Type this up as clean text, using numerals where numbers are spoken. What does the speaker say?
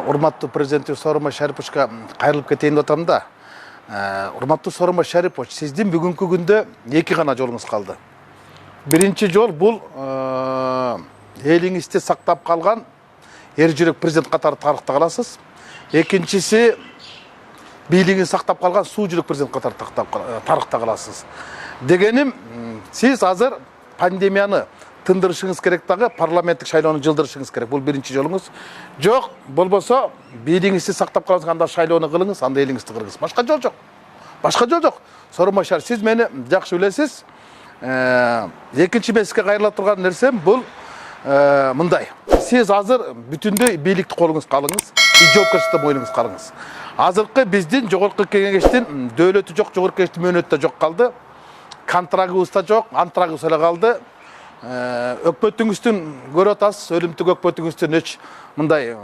Урматтуу президентибиз Сооронбай Шариповичке кайрылып кетейин деп атам да. Урматтуу Сооронбай Шарипович, сиздин бүгүнкү күндө эки гана жолуңуз калды. Биринчи жол бул элиңизде сактап калган эр жүрөк президент катары тарыхта каласыз. Экинчиси бийлигин сактап калган суу жүрөк президент катары тарыхта каласыз. Дегеним, сиз азыр пандемияны тындырышыңыз керек дагы, парламенттик шайлоону жылдырышыңыз керек. Бул биринчи жолуңуз. Жок, болбосо бийлигиңизди сактап каласыз, анда шайлоону кылыңыз, анда элиңизди кыргыз. Башка жол жок. Башка жол жок. Сооронбай Шарипович, сиз мени жакшы билесиз. Экинчи меске кайрыла турган нерсем бул мындай. Сиз азыр бүтүндөй бийликти колуңузга алыңыз, жоопкерчиликти мойнуңузга алыңыз. Азыркы биздин жогорку кеңештин дөөлөтү жок, жогорку кеңештин мөөнөтү да жок калды. Контрагыбыз да жок, антрагыбыз эле калды. Өкмөтүңүздүн көрүп атасыз, өлүмтүк өкмөтүңүздүн мындай